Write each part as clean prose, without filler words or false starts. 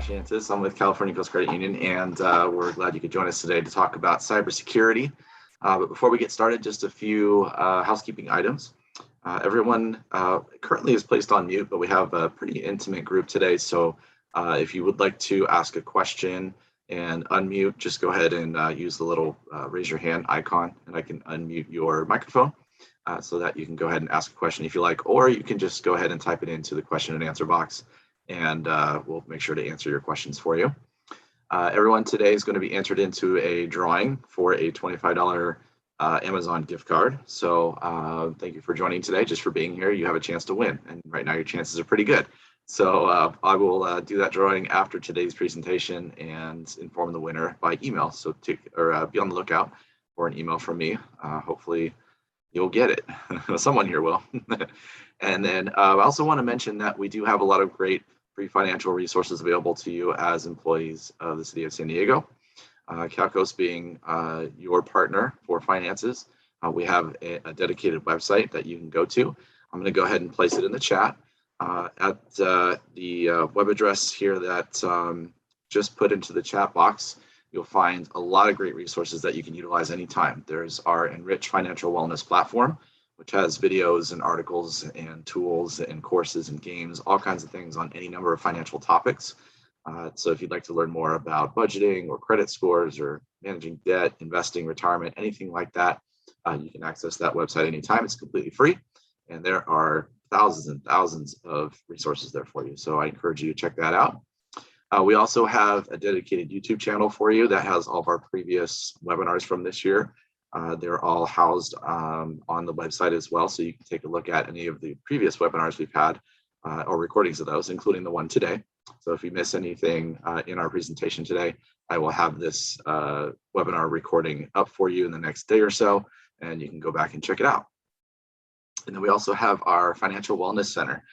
Josh Antis. I'm with California Coast Credit Union, and we're glad you could join us today to talk about cybersecurity. But before we get started, just a few housekeeping items. Everyone currently is placed on mute, but we have a pretty intimate group today. So if you would like to ask a question and unmute, just go ahead and use the little raise your hand icon, and I can unmute your microphone so that you can go ahead and ask a question if you like, or you can just go ahead and type it into the question and answer box, and we'll make sure to answer your questions for you. Everyone today is going to be entered into a drawing for a $25 Amazon gift card. So thank you for joining today. Just for being here, you have a chance to win, and right now your chances are pretty good. So I will do that drawing after today's presentation and inform the winner by email. So be on the lookout for an email from me. Hopefully you'll get it. Someone here will. And then I also want to mention that we do have a lot of great free financial resources available to you as employees of the city of San Diego. CalCoast being your partner for finances, we have a dedicated website that you can go to. I'm going to go ahead and place it in the chat. At the web address here that just put into the chat box, you'll find a lot of great resources that you can utilize anytime. There's our Enrich Financial Wellness platform, which has videos and articles and tools and courses and games, all kinds of things on any number of financial topics. So if you'd like to learn more about budgeting or credit scores or managing debt, investing, retirement, anything like that, you can access that website anytime. It's completely free, and there are thousands and thousands of resources there for you. So I encourage you to check that out. We also have a dedicated YouTube channel for you that has all of our previous webinars from this year. They're all housed on the website as well, so you can take a look at any of the previous webinars we've had or recordings of those, including the one today. So if you miss anything in our presentation today, I will have this webinar recording up for you in the next day or so, and you can go back and check it out. And then we also have our Financial Wellness Center,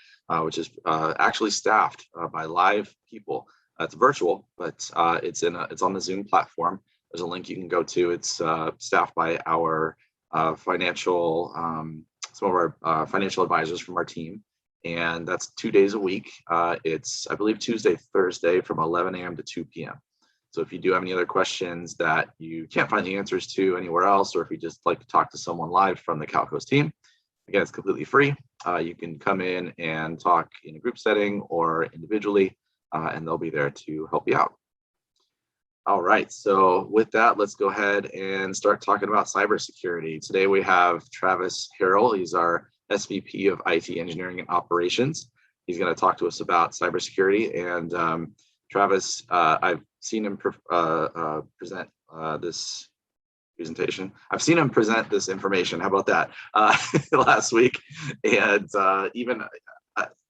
which is actually staffed by live people. It's virtual, but it's on the Zoom platform. There's a link you can go to. It's staffed by our some of our financial advisors from our team, and that's 2 days a week. It's, I believe, Tuesday, Thursday from 11 a.m. to 2 p.m. So if you do have any other questions that you can't find the answers to anywhere else, or if you just like to talk to someone live from the CalCoast team, again, it's completely free. You can come in and talk in a group setting or individually, and they'll be there to help you out. All right, so with that, let's go ahead and start talking about cybersecurity. Today we have Travis Harrell. He's our SVP of IT Engineering and Operations. He's going to talk to us about cybersecurity. And Travis, I've seen him present this presentation. I've seen him present this information. How about that? Last week, and even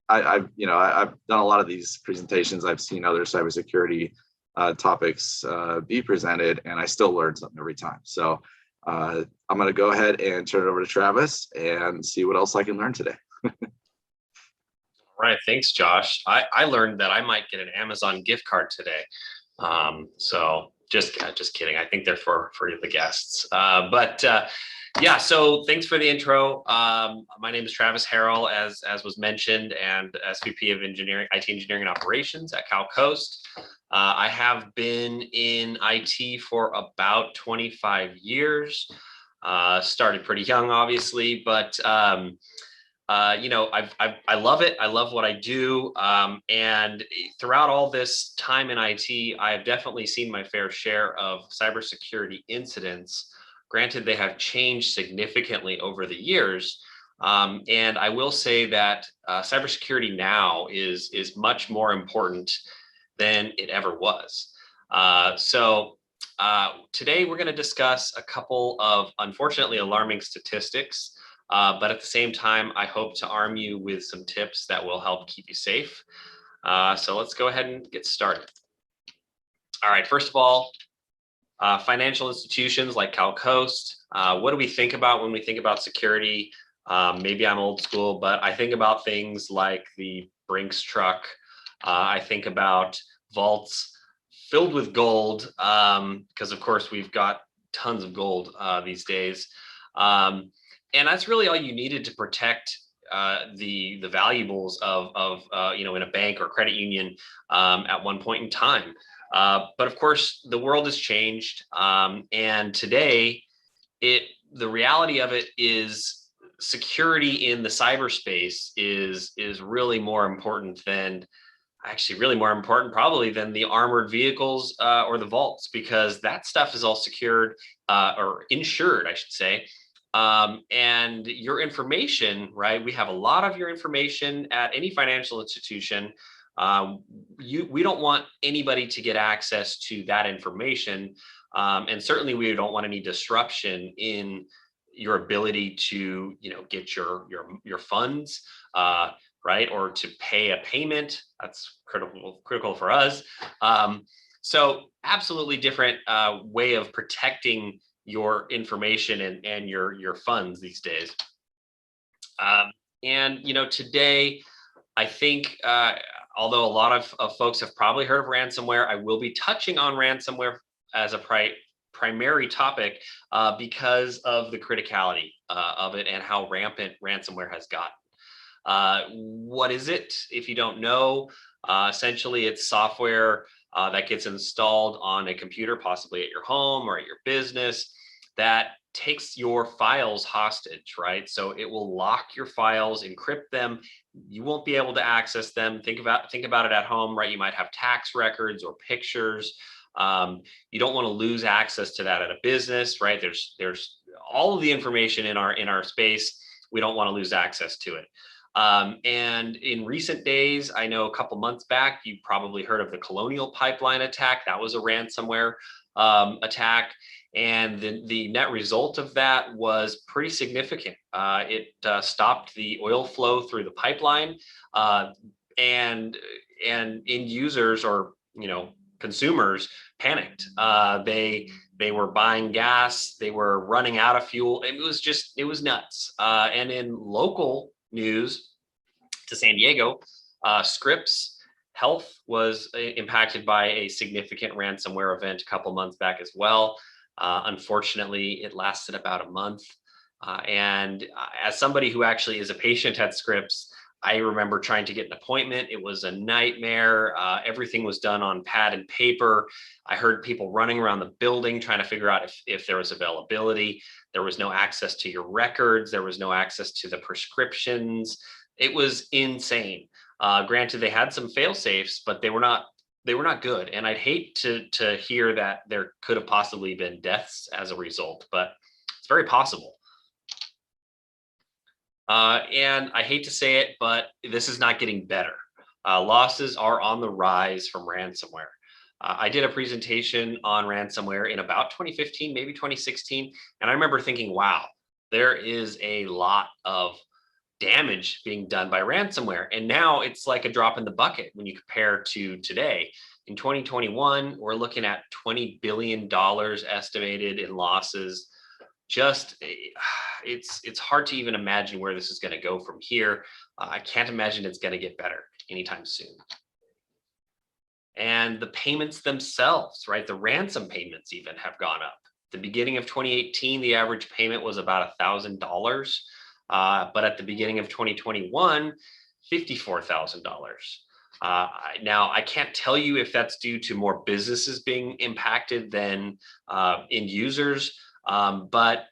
I've done a lot of these presentations. I've seen other cybersecurity topics be presented, and I still learn something every time. So I'm going to go ahead and turn it over to Travis and see what else I can learn today. All right, thanks, Josh. I learned that I might get an Amazon gift card today. So just kidding. I think they're for the guests. Yeah, so thanks for the intro. My name is Travis Harrell, as was mentioned, and SVP of IT Engineering and Operations at CalCoast. I have been in IT for about 25 years. Started pretty young, obviously, but I love it. I love what I do. And throughout all this time in IT, I have definitely seen my fair share of cybersecurity incidents. Granted, they have changed significantly over the years. And I will say that cybersecurity now is much more important than it ever was. Today we're going to discuss a couple of unfortunately alarming statistics, but at the same time, I hope to arm you with some tips that will help keep you safe. So let's go ahead and get started. All right, first of all, financial institutions like CalCoast, what do we think about when we think about security? Maybe I'm old school, but I think about things like the Brinks truck. I think about vaults filled with gold, because of course we've got tons of gold these days. And that's really all you needed to protect the valuables of in a bank or credit union at one point in time. But of course, the world has changed, and today, the reality of it is security in the cyberspace is really more important than really more important probably than the armored vehicles or the vaults, because that stuff is all secured or insured, I should say. And your information, right? We have a lot of your information at any financial institution. We don't want anybody to get access to that information. And certainly we don't want any disruption in your ability to, get your funds, right? Or to pay a payment. That's critical for us. So absolutely different way of protecting your information and your funds these days. And today, I think, although a lot of folks have probably heard of ransomware, I will be touching on ransomware as a primary topic because of the criticality of it and how rampant ransomware has gotten. What is it? If you don't know, essentially it's software that gets installed on a computer, possibly at your home or at your business, that takes your files hostage, right? So it will lock your files, encrypt them. You won't be able to access them. Think about it at home, right? You might have tax records or pictures. You don't want to lose access to that at a business, right? There's all of the information in our space. We don't want to lose access to it. And in recent days, I know a couple months back, you probably heard of the Colonial Pipeline attack. That was a ransomware attack. And the net result of that was pretty significant. It stopped the oil flow through the pipeline, and end users or consumers panicked. They were buying gas. They were running out of fuel. It was nuts. And in local news to San Diego, Scripps Health was impacted by a significant ransomware event a couple months back as well. Unfortunately, it lasted about a month. And as somebody who actually is a patient at Scripps, I remember trying to get an appointment. It was a nightmare. Everything was done on pad and paper. I heard people running around the building trying to figure out if there was availability. There was no access to your records. There was no access to the prescriptions. It was insane. Granted, they had some fail safes, but they were not good. And I'd hate to hear that there could have possibly been deaths as a result, but it's very possible. And I hate to say it, but this is not getting better. Losses are on the rise from ransomware. I did a presentation on ransomware in about 2015, maybe 2016. And I remember thinking, wow, there is a lot of damage being done by ransomware. And now it's like a drop in the bucket when you compare to today. In 2021, we're looking at $20 billion estimated in losses. It's hard to even imagine where this is going to go from here. I can't imagine it's going to get better anytime soon. And the payments themselves, right? The ransom payments even have gone up. At the beginning of 2018, the average payment was about $1,000. But at the beginning of 2021, $54,000. Now, I can't tell you if that's due to more businesses being impacted than end users, but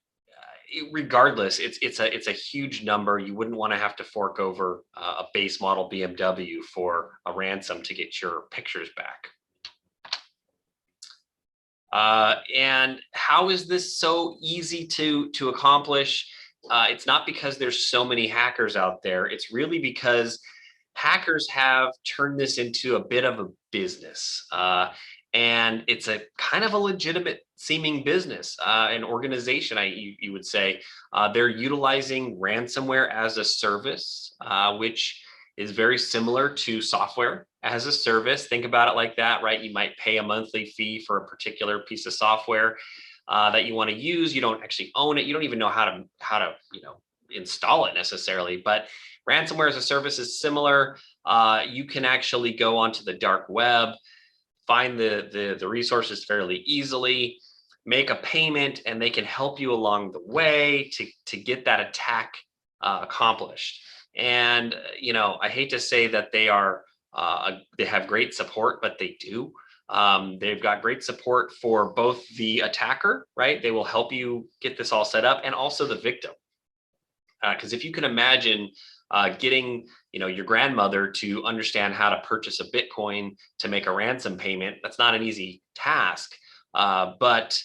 regardless, it's a huge number. You wouldn't want to have to fork over a base model BMW for a ransom to get your pictures back. And how is this so easy to accomplish? It's not because there's so many hackers out there. It's really because hackers have turned this into a bit of a business. And it's a kind of a legitimate seeming business, an organization, you would say. They're utilizing ransomware as a service, which is very similar to software as a service. Think about it like that, right? You might pay a monthly fee for a particular piece of software that you want to use. You don't actually own it. You don't even know how to install it necessarily. But ransomware as a service is similar. You can actually go onto the dark web, find the resources fairly easily, make a payment, and they can help you along the way to get that attack accomplished. And I hate to say that they have great support, but they do. They've got great support for both the attacker, right? They will help you get this all set up, and also the victim. Because if you can imagine getting your grandmother to understand how to purchase a Bitcoin to make a ransom payment, that's not an easy task. But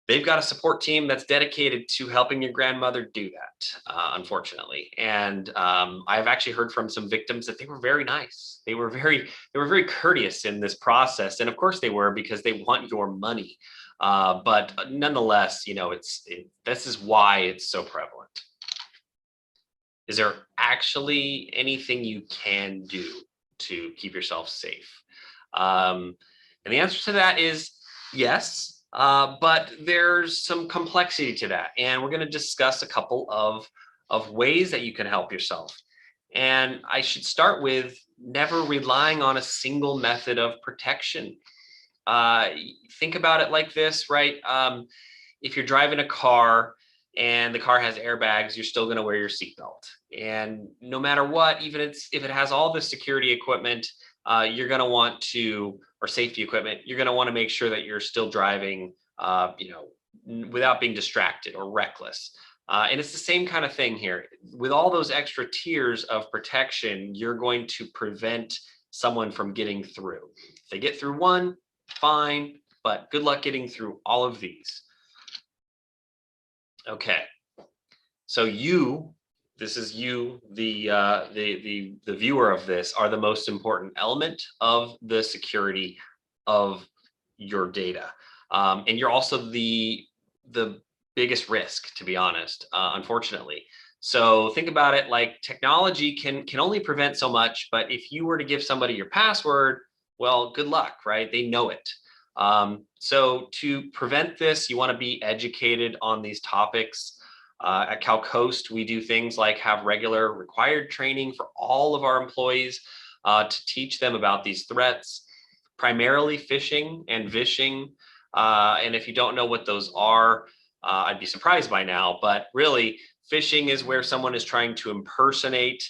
they've got a support team that's dedicated to helping your grandmother do that, unfortunately. And I've actually heard from some victims that they were very nice. They were very courteous in this process, and of course they were, because they want your money. But nonetheless, this is why it's so prevalent. Is there actually anything you can do to keep yourself safe? And the answer to that is yes, but there's some complexity to that. And we're going to discuss a couple of ways that you can help yourself. And I should start with never relying on a single method of protection. Think about it like this, right? If you're driving a car and the car has airbags, you're still going to wear your seatbelt. And no matter what, even if it has all the security equipment, you're going to want to, or safety equipment, you're going to want to make sure that you're still driving, without being distracted or reckless. And it's the same kind of thing here. With all those extra tiers of protection, you're going to prevent someone from getting through. If they get through one, fine, but good luck getting through all of these. Okay, so this is you, the viewer of this, are the most important element of the security of your data, and you're also the biggest risk, to be honest, unfortunately. So think about it like technology can only prevent so much, but if you were to give somebody your password, well, good luck, right? They know it. So to prevent this, you want to be educated on these topics. At Cal Coast, we do things like have regular required training for all of our employees to teach them about these threats, primarily phishing and vishing. And if you don't know what those are, I'd be surprised by now, but really phishing is where someone is trying to impersonate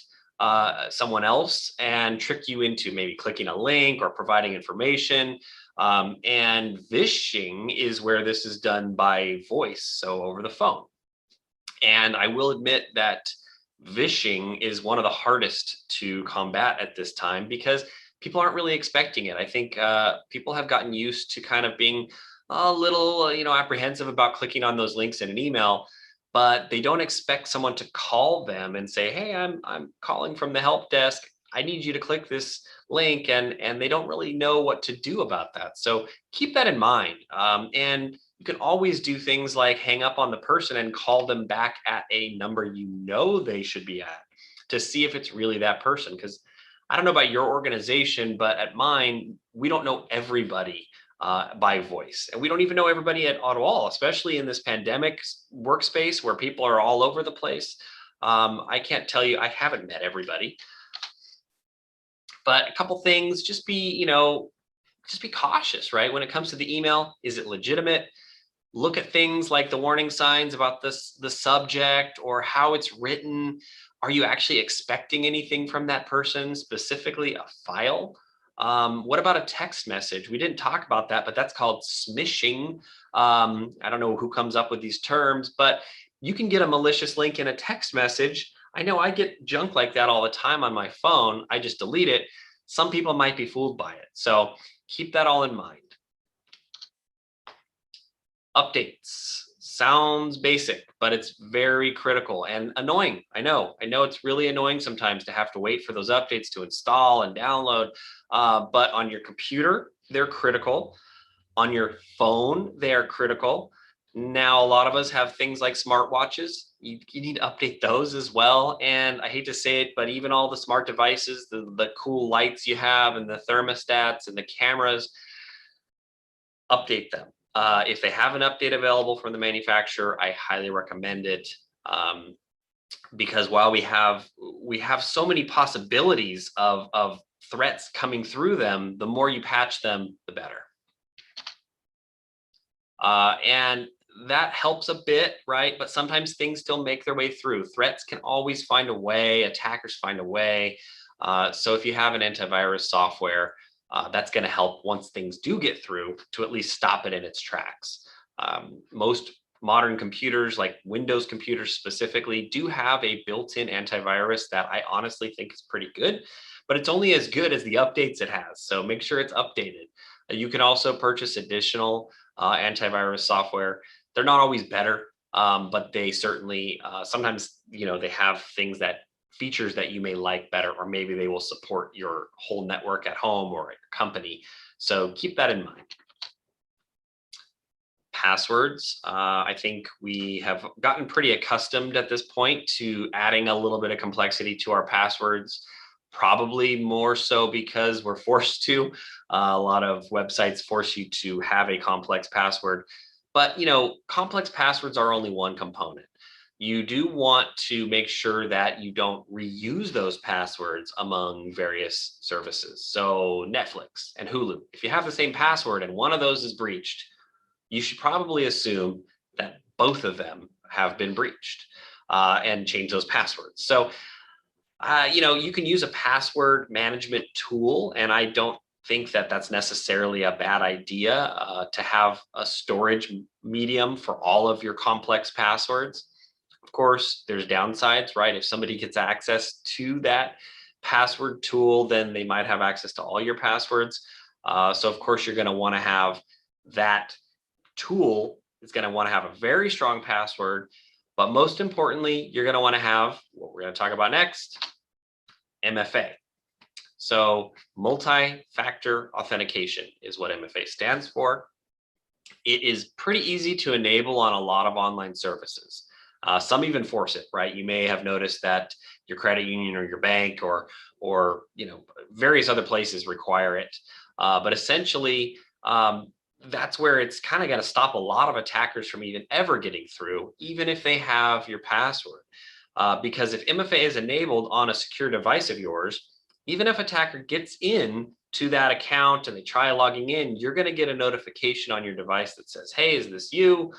someone else and trick you into maybe clicking a link or providing information. And vishing is where this is done by voice, so over the phone. And I will admit that vishing is one of the hardest to combat at this time because people aren't really expecting it. I think people have gotten used to kind of being a little, apprehensive about clicking on those links in an email, but they don't expect someone to call them and say, "Hey, I'm calling from the help desk. I need you to click this link," and they don't really know what to do about that. So keep that in mind. And you can always do things like hang up on the person and call them back at a number they should be at to see if it's really that person. Because I don't know about your organization, but at mine, we don't know everybody by voice. And we don't even know everybody at all, especially in this pandemic workspace where people are all over the place. I can't tell you, I haven't met everybody. But a couple things, just be cautious, right? When it comes to the email, is it legitimate? Look at things like the warning signs about the subject or how it's written. Are you actually expecting anything from that person, specifically a file? What about a text message? We didn't talk about that, but that's called smishing. I don't know who comes up with these terms, but you can get a malicious link in a text message. I know I get junk like that all the time on my phone. I just delete it. Some people might be fooled by it. So keep that all in mind. Updates. Sounds basic, but it's very critical and annoying. I know it's really annoying sometimes to have to wait for those updates to install and download. But on your computer, they're critical. On your phone, they are critical. Now, a lot of us have things like smartwatches. You need to update those as well. And I hate to say it, but even all the smart devices, the cool lights you have and the thermostats and the cameras, update them. If they have an update available from the manufacturer, I highly recommend it, because while we have so many possibilities of threats coming through them, the more you patch them, the better. And that helps a bit, right? But sometimes things still make their way through. Threats can always find a way, attackers find a way. So if you have an antivirus software, that's going to help once things do get through to at least stop it in its tracks. Most modern computers, like Windows computers specifically, do have a built-in antivirus that I honestly think is pretty good, but it's only as good as the updates it has. So make sure it's updated. You can also purchase additional antivirus software. They're not always better, but they certainly sometimes, they have things that features that you may like better, or maybe they will support your whole network at home or at your company. So keep that in mind. Passwords. I think we have gotten pretty accustomed at this point to adding a little bit of complexity to our passwords, probably more so because we're forced to. A lot of websites force you to have a complex password, but complex passwords are only one component. You do want to make sure that you don't reuse those passwords among various services. So Netflix and Hulu, if you have the same password and one of those is breached, you should probably assume that both of them have been breached and change those passwords. So, you can use a password management tool, and I don't think that that's necessarily a bad idea to have a storage medium for all of your complex passwords. Of course, there's downsides, right? If somebody gets access to that password tool, then they might have access to all your passwords. So of course, you're going to want to have that tool is going to want to have a very strong password, but most importantly, you're going to want to have what we're going to talk about next, MFA. So multi-factor authentication is what MFA stands for. It is pretty easy to enable on a lot of online services. Some even force it, right? You may have noticed that your credit union or your bank or various other places require it. But essentially, that's where it's kind of going to stop a lot of attackers from even ever getting through, even if they have your password. Because if MFA is enabled on a secure device of yours, even if attacker gets in to that account and they try logging in, you're going to get a notification on your device that says, hey, is this you?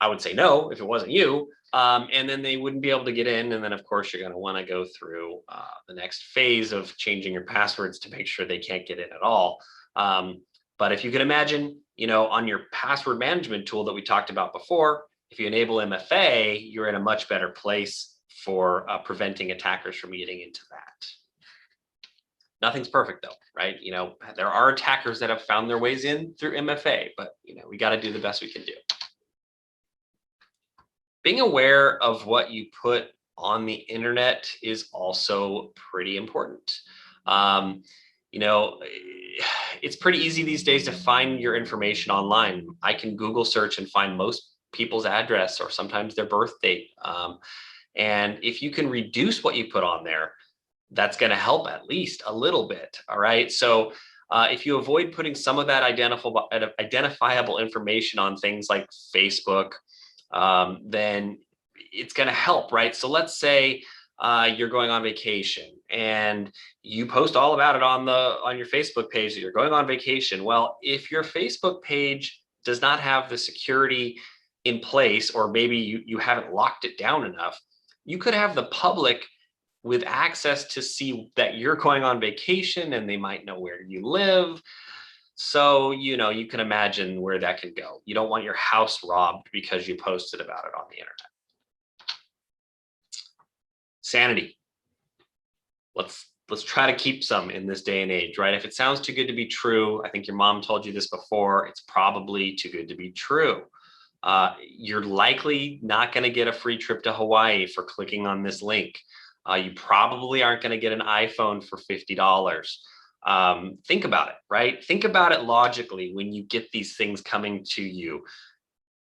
I would say no if it wasn't you. And then they wouldn't be able to get in. And then, of course, you're going to want to go through the next phase of changing your passwords to make sure they can't get in at all. But if you can imagine, on your password management tool that we talked about before, if you enable MFA, you're in a much better place for preventing attackers from getting into that. Nothing's perfect though, right? There are attackers that have found their ways in through MFA, but we got to do the best we can do. Being aware of what you put on the internet is also pretty important. It's pretty easy these days to find your information online. I can Google search and find most people's address or sometimes their birth date. And if you can reduce what you put on there, that's going to help at least a little bit. All right. So if you avoid putting some of that identifiable information on things like Facebook, then it's going to help, right? So let's say you're going on vacation and you post all about it on your Facebook page that you're going on vacation. Well, if your Facebook page does not have the security in place, or maybe you haven't locked it down enough, you could have the public with access to see that you're going on vacation, and they might know where you live. So, you can imagine where that could go. You don't want your house robbed because you posted about it on the internet. Sanity. Let's try to keep some in this day and age, right? If it sounds too good to be true, I think your mom told you this before, it's probably too good to be true. You're likely not going to get a free trip to Hawaii for clicking on this link. You probably aren't going to get an iPhone for $50. Think about it, right? Think about it logically when you get these things coming to you.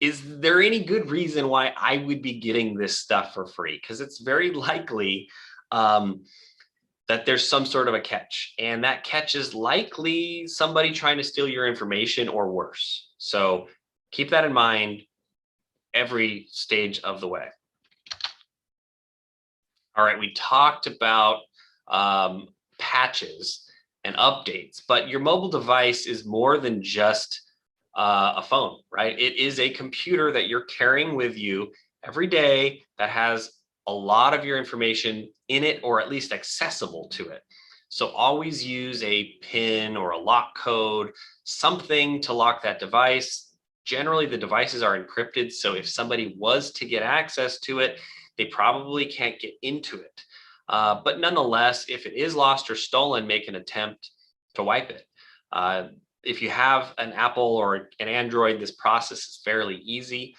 Is there any good reason why I would be getting this stuff for free? Because it's very likely that there's some sort of a catch, and that catch is likely somebody trying to steal your information or worse. So keep that in mind every stage of the way. All right, we talked about patches and updates, but your mobile device is more than just a phone, right? It is a computer that you're carrying with you every day that has a lot of your information in it, or at least accessible to it. So always use a PIN or a lock code, something to lock that device. Generally, the devices are encrypted, so if somebody was to get access to it, they probably can't get into it. But nonetheless, if it is lost or stolen, make an attempt to wipe it. If you have an Apple or an Android, this process is fairly easy.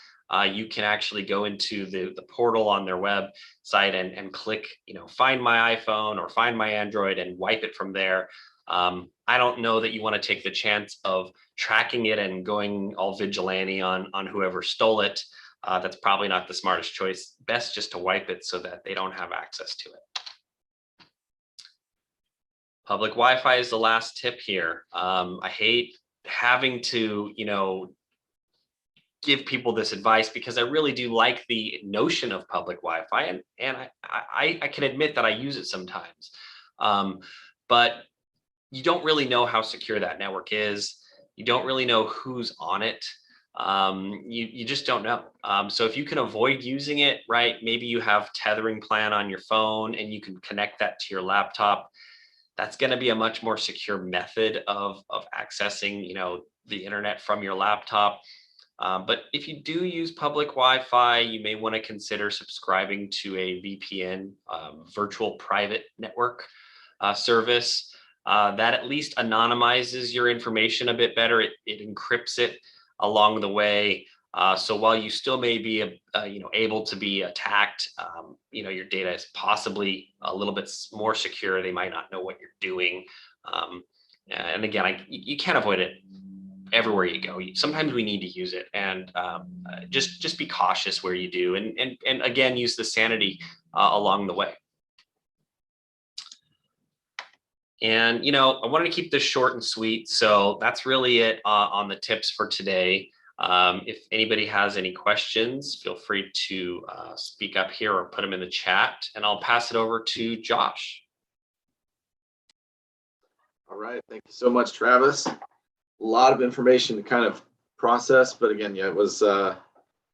You can actually go into the portal on their website and click, find my iPhone or find my Android and wipe it from there. I don't know that you want to take the chance of tracking it and going all vigilante on whoever stole it. That's probably not the smartest choice. Best just to wipe it so that they don't have access to it. Public Wi-Fi is the last tip here. I hate having to, give people this advice because I really do like the notion of public Wi-Fi, and I can admit that I use it sometimes. But you don't really know how secure that network is. You don't really know who's on it. You just don't know. So if you can avoid using it, right, maybe you have tethering plan on your phone and you can connect that to your laptop. That's going to be a much more secure method of accessing, the internet from your laptop. But if you do use public Wi-Fi, you may want to consider subscribing to a VPN, virtual private network service that at least anonymizes your information a bit better. It encrypts it along the way. So while you still may be, able to be attacked, your data is possibly a little bit more secure. They might not know what you're doing. And again, you can't avoid it everywhere you go. Sometimes we need to use it, and just be cautious where you do, and again, use the sanity along the way. And I wanted to keep this short and sweet, so that's really it on the tips for today. If anybody has any questions, feel free to speak up here or put them in the chat, and I'll pass it over to Josh. All right, thank you so much, Travis. A lot of information to kind of process, but again, yeah, it was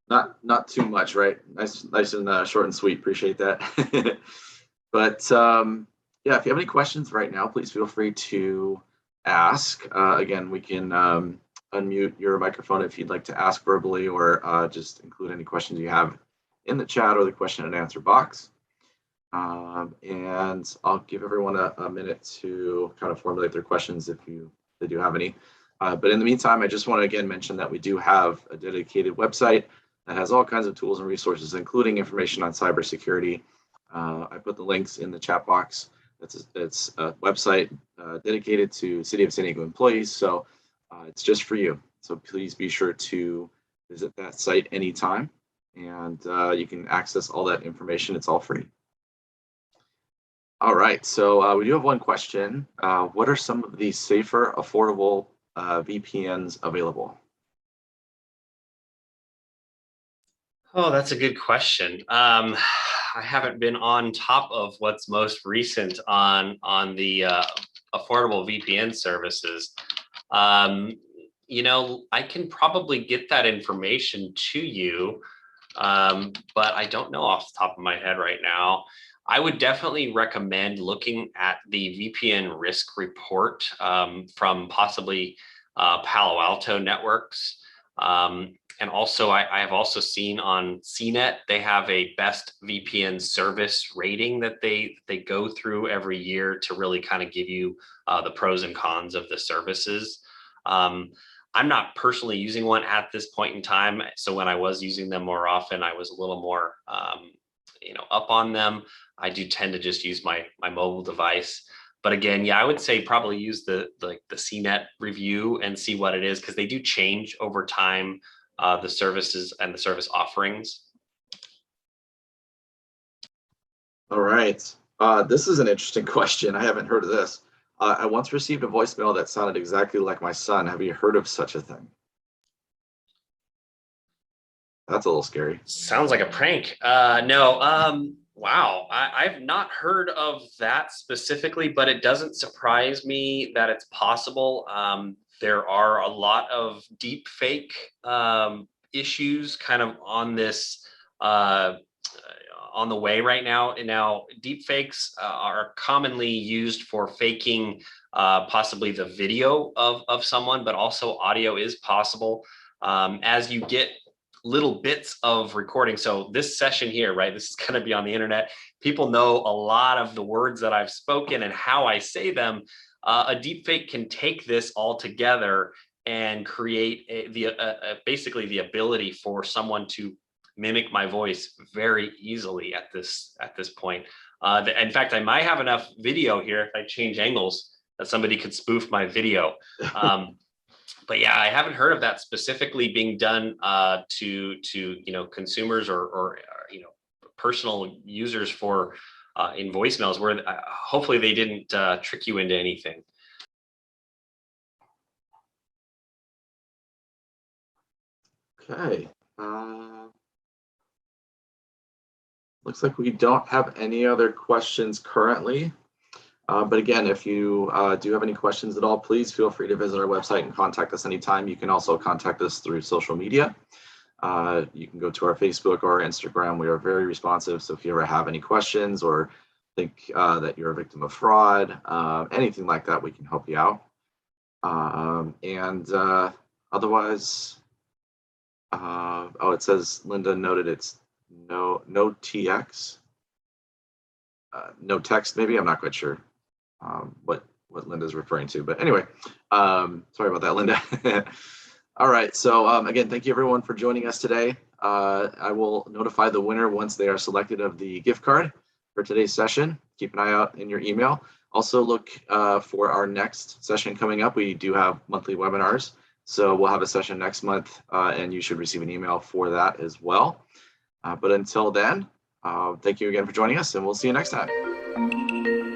not too much, right? Nice and short and sweet. Appreciate that. But yeah, if you have any questions right now, please feel free to ask. Again, we can unmute your microphone if you'd like to ask verbally, or just include any questions you have in the chat or the question and answer box. And I'll give everyone a minute to kind of formulate their questions if they do have any. But in the meantime, I just want to again mention that we do have a dedicated website that has all kinds of tools and resources, including information on cybersecurity. I put the links in the chat box. It's a website dedicated to City of San Diego employees, so it's just for you. So please be sure to visit that site anytime, and you can access all that information. It's all free. All right, so we do have one question. What are some of the safer, affordable VPNs available? Oh, that's a good question. I haven't been on top of what's most recent on the affordable VPN services. I can probably get that information to you, but I don't know off the top of my head right now. I would definitely recommend looking at the VPN risk report from possibly Palo Alto Networks. And also, I have also seen on CNET, they have a best VPN service rating that they go through every year to really kind of give you the pros and cons of the services. I'm not personally using one at this point in time. So when I was using them more often, I was a little more, up on them. I do tend to just use my mobile device. But again, yeah, I would say probably use the CNET review and see what it is, because they do change over time, the services and the service offerings. All right. This is an interesting question. I haven't heard of this. I once received a voicemail that sounded exactly like my son. Have you heard of such a thing? That's a little scary. Sounds like a prank. No. Wow. I've not heard of that specifically, but it doesn't surprise me that it's possible. there are a lot of deep fake issues kind of on this on the way right now. And now deep fakes are commonly used for faking possibly the video of someone, but also audio is possible. As you get little bits of recording. So this session here, right, this is going to be on the internet. People know a lot of the words that I've spoken and how I say them. A deep fake can take this all together and create basically the ability for someone to mimic my voice very easily at this point. In fact, I might have enough video here if I change angles that somebody could spoof my video. But yeah, I haven't heard of that specifically being done to consumers or personal users for in voicemails, where hopefully they didn't trick you into anything. Okay. Looks like we don't have any other questions currently. But again, if you do have any questions at all, please feel free to visit our website and contact us anytime. You can also contact us through social media. You can go to our Facebook or our Instagram. We are very responsive. So if you ever have any questions or think that you're a victim of fraud, anything like that, we can help you out. Otherwise, it says Linda noted it's no TX, no text, maybe. I'm not quite sure what Linda's referring to, but anyway, sorry about that, Linda. All right, so again, thank you everyone for joining us today. I will notify the winner once they are selected of the gift card for today's session. Keep an eye out in your email. Also look for our next session coming up. We do have monthly webinars, so we'll have a session next month, and you should receive an email for that as well. But until then, thank you again for joining us, and we'll see you next time.